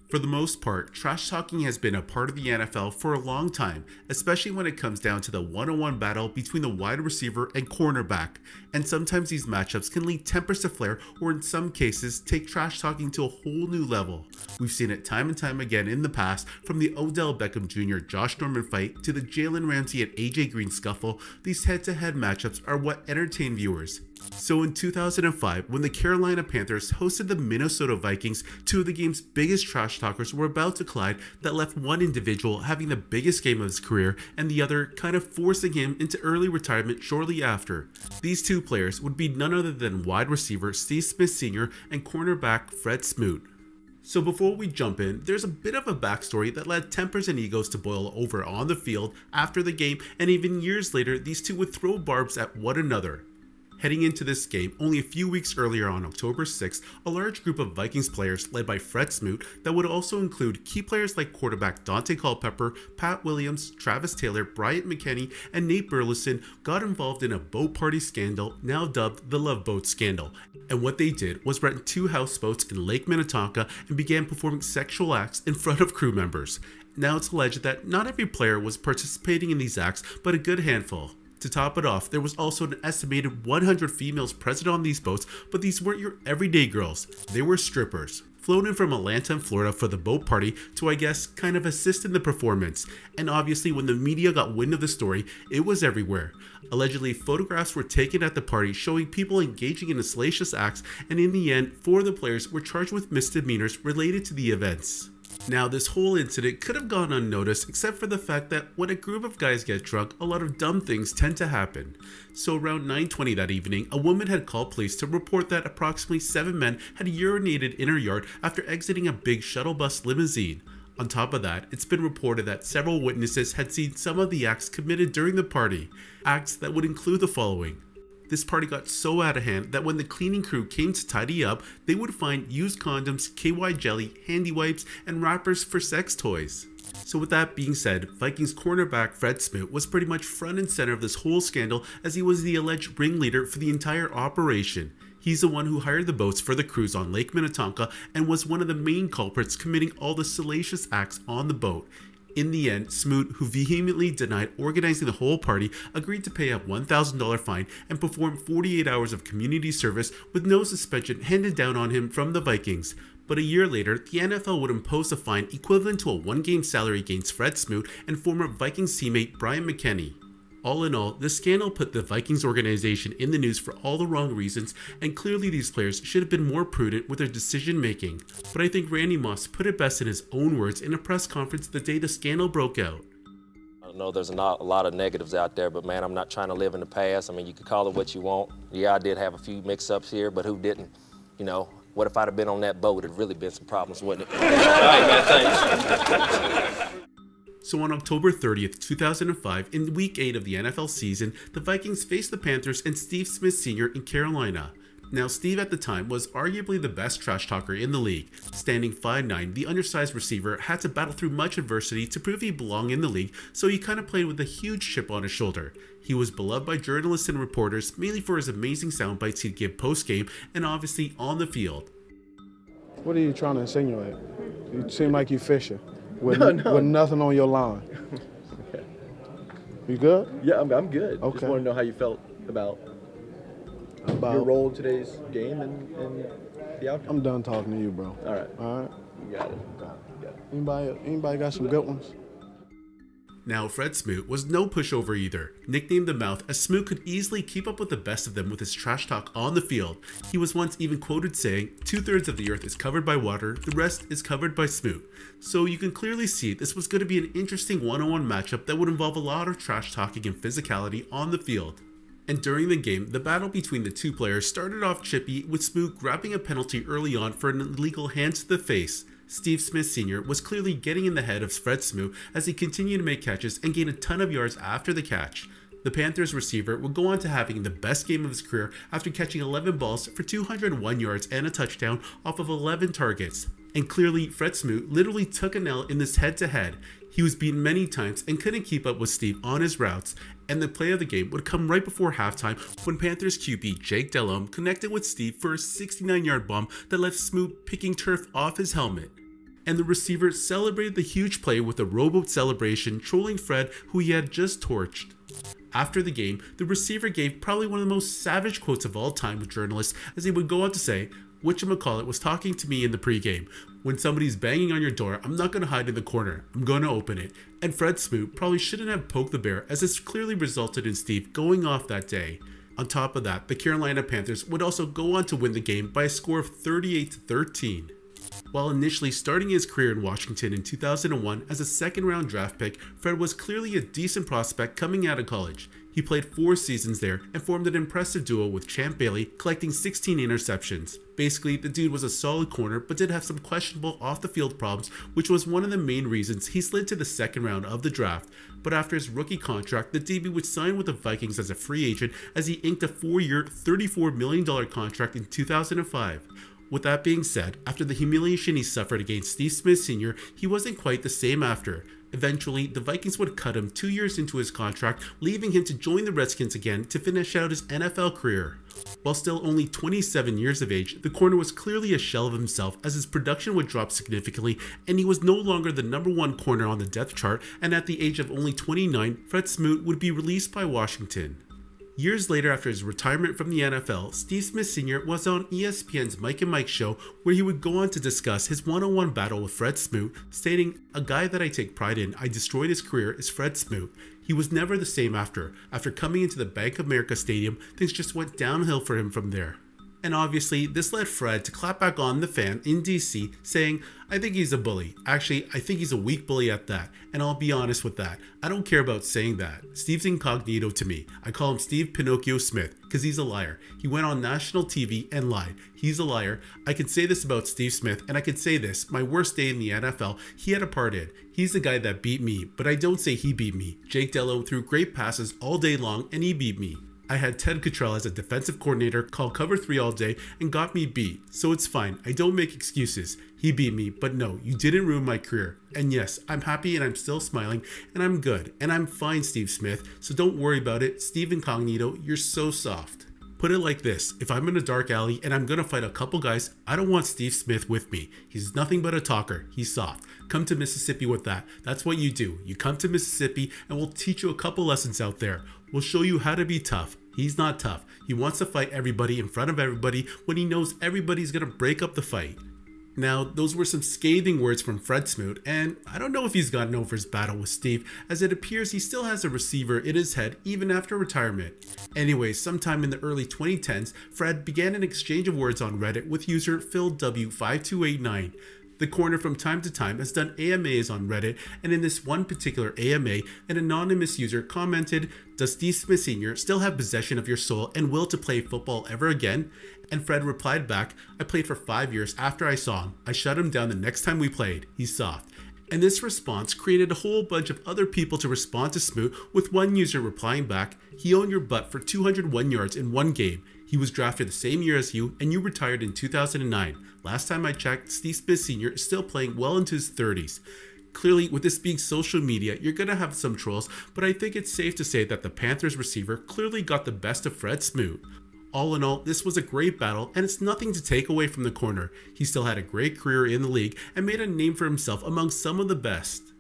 For the most part, trash talking has been a part of the NFL for a long time, especially when it comes down to the one-on-one battle between the wide receiver and cornerback, and sometimes these matchups can lead tempers to flare or in some cases take trash talking to a whole new level. We've seen it time and time again in the past, from the Odell Beckham Jr. Josh Norman fight to the Jalen Ramsey and AJ Green scuffle. These head-to-head matchups are what entertain viewers. So in 2005, when the Carolina Panthers hosted the Minnesota Vikings, two of the game's biggest trash talkers were about to collide that left one individual having the biggest game of his career and the other kind of forcing him into early retirement shortly after. These two players would be none other than wide receiver Steve Smith Sr. and cornerback Fred Smoot. So before we jump in, there's a bit of a backstory that led tempers and egos to boil over on the field after the game, and even years later these two would throw barbs at one another. Heading into this game, only a few weeks earlier on October 6th, a large group of Vikings players led by Fred Smoot that would also include key players like quarterback Dante Culpepper, Pat Williams, Travis Taylor, Bryant McKinney, and Nate Burleson got involved in a boat party scandal now dubbed the Love Boat Scandal. And what they did was rent two houseboats in Lake Minnetonka and began performing sexual acts in front of crew members. Now it's alleged that not every player was participating in these acts, but a good handful. To top it off, there was also an estimated 100 females present on these boats, but these weren't your everyday girls, they were strippers. Flown in from Atlanta and Florida for the boat party to, I guess, kind of assist in the performance. And obviously when the media got wind of the story, it was everywhere. Allegedly, photographs were taken at the party showing people engaging in the salacious acts, and in the end, 4 of the players were charged with misdemeanors related to the events. Now, this whole incident could have gone unnoticed except for the fact that when a group of guys get drunk, a lot of dumb things tend to happen. So around 9:20 that evening, a woman had called police to report that approximately 7 men had urinated in her yard after exiting a big shuttle bus limousine. On top of that, it's been reported that several witnesses had seen some of the acts committed during the party, acts that would include the following. This party got so out of hand that when the cleaning crew came to tidy up, they would find used condoms, KY jelly, handy wipes, and wrappers for sex toys. So with that being said, Vikings cornerback Fred Smoot was pretty much front and center of this whole scandal as he was the alleged ringleader for the entire operation. He's the one who hired the boats for the cruise on Lake Minnetonka and was one of the main culprits committing all the salacious acts on the boat. In the end, Smoot, who vehemently denied organizing the whole party, agreed to pay a $1,000 fine and perform 48 hours of community service with no suspension handed down on him from the Vikings. But a year later, the NFL would impose a fine equivalent to a one-game salary against Fred Smoot and former Vikings teammate Bryant McKinney. All in all, this scandal put the Vikings organization in the news for all the wrong reasons, and clearly these players should have been more prudent with their decision making. But I think Randy Moss put it best in his own words in a press conference the day the scandal broke out. I know there's a lot of negatives out there, but man, I'm not trying to live in the past. I mean, you can call it what you want. Yeah, I did have a few mix-ups here, but who didn't? You know, what if I'd have been on that boat? It'd really been some problems, wouldn't it? All right, man, thanks. So on October 30th, 2005, in Week 8 of the NFL season, the Vikings faced the Panthers and Steve Smith Sr. in Carolina. Now, Steve at the time was arguably the best trash talker in the league. Standing 5'9", the undersized receiver had to battle through much adversity to prove he belonged in the league, so he kind of played with a huge chip on his shoulder. He was beloved by journalists and reporters, mainly for his amazing sound bites he'd give post-game and obviously on the field. What are you trying to insinuate? You seem like you fishing. With, No. with nothing on your line. Okay. You good? Yeah, I'm good. Okay. Just want to know how you felt about your role in today's game and the outcome. I'm done talking to you, bro. All right. All right? You got it. Anybody got some good ones? Now, Fred Smoot was no pushover either. Nicknamed the Mouth, as Smoot could easily keep up with the best of them with his trash talk on the field. He was once even quoted saying, "2/3 of the earth is covered by water, the rest is covered by Smoot." So you can clearly see this was going to be an interesting one-on-one matchup that would involve a lot of trash talking and physicality on the field. And during the game, the battle between the two players started off chippy, with Smoot grabbing a penalty early on for an illegal hand to the face. Steve Smith Sr. was clearly getting in the head of Fred Smoot as he continued to make catches and gain a ton of yards after the catch. The Panthers receiver would go on to having the best game of his career after catching 11 balls for 201 yards and a touchdown off of 11 targets. And clearly, Fred Smoot literally took an L in this head-to-head. He was beaten many times and couldn't keep up with Steve on his routes, and the play of the game would come right before halftime when Panthers QB Jake Delhomme connected with Steve for a 69-yard bomb that left Smoot picking turf off his helmet. and the receiver celebrated the huge play with a rowboat celebration, trolling Fred, who he had just torched. After the game, the receiver gave probably one of the most savage quotes of all time with journalists, as he would go on to say, "Whatchamacallit was talking to me in the pregame. When somebody's banging on your door, I'm not going to hide in the corner. I'm going to open it." And Fred Smoot probably shouldn't have poked the bear, as this clearly resulted in Steve going off that day. On top of that, the Carolina Panthers would also go on to win the game by a score of 38-13. While initially starting his career in Washington in 2001 as a second-round draft pick, Fred was clearly a decent prospect coming out of college. He played 4 seasons there and formed an impressive duo with Champ Bailey, collecting 16 interceptions. Basically, the dude was a solid corner but did have some questionable off-the-field problems, which was one of the main reasons he slid to the second round of the draft. But after his rookie contract, the DB would sign with the Vikings as a free agent as he inked a 4-year, $34 million contract in 2005. With that being said, after the humiliation he suffered against Steve Smith Sr., he wasn't quite the same after. Eventually, the Vikings would cut him 2 years into his contract, leaving him to join the Redskins again to finish out his NFL career. While still only 27 years of age, the corner was clearly a shell of himself as his production would drop significantly and he was no longer the #1 corner on the depth chart, and at the age of only 29, Fred Smoot would be released by Washington. Years later, after his retirement from the NFL, Steve Smith Sr. was on ESPN's Mike and Mike show, where he would go on to discuss his one-on-one battle with Fred Smoot, stating, "A guy that I take pride in, I destroyed his career, is Fred Smoot. He was never the same after. After coming into the Bank of America Stadium, things just went downhill for him from there." And obviously, this led Fred to clap back on the fan in DC, saying, "I think he's a bully. Actually, I think he's a weak bully at that, and I'll be honest with that. I don't care about saying that. Steve's incognito to me. I call him Steve Pinocchio Smith, because he's a liar. He went on national TV and lied. He's a liar. I can say this about Steve Smith, and I can say this, my worst day in the NFL, he had a part in. He's the guy that beat me, but I don't say he beat me. Jake Delhomme threw great passes all day long, and he beat me. I had Ted Cottrell as a defensive coordinator, call cover 3 all day, and got me beat. So it's fine. I don't make excuses. He beat me, but no, you didn't ruin my career. And yes, I'm happy and I'm still smiling, and I'm good, and I'm fine, Steve Smith, so don't worry about it. Steve Incognito, you're so soft." Put it like this, if I'm in a dark alley and I'm gonna fight a couple guys, I don't want Steve Smith with me. He's nothing but a talker. He's soft. Come to Mississippi with that. That's what you do. You come to Mississippi and we'll teach you a couple lessons out there. We'll show you how to be tough. He's not tough. He wants to fight everybody in front of everybody when he knows everybody's gonna break up the fight. Now, those were some scathing words from Fred Smoot, and I don't know if he's gotten over his battle with Steve, as it appears he still has a receiver in his head even after retirement. Anyway, sometime in the early 2010s, Fred began an exchange of words on Reddit with user PhilW5289. The corner from time to time has done AMAs on Reddit, and in this one particular AMA, an anonymous user commented, "Does Steve Smith Sr. still have possession of your soul and will to play football ever again?" And Fred replied back, "I played for 5 years after I saw him. I shut him down the next time we played. He's soft." And this response created a whole bunch of other people to respond to Smoot, with one user replying back, "He owned your butt for 201 yards in one game. He was drafted the same year as you, and you retired in 2009. Last time I checked, Steve Smith Sr. is still playing well into his 30s. Clearly, with this being social media, you're going to have some trolls, but I think it's safe to say that the Panthers receiver clearly got the best of Fred Smoot. All in all, this was a great battle, and it's nothing to take away from the corner. He still had a great career in the league and made a name for himself among some of the best.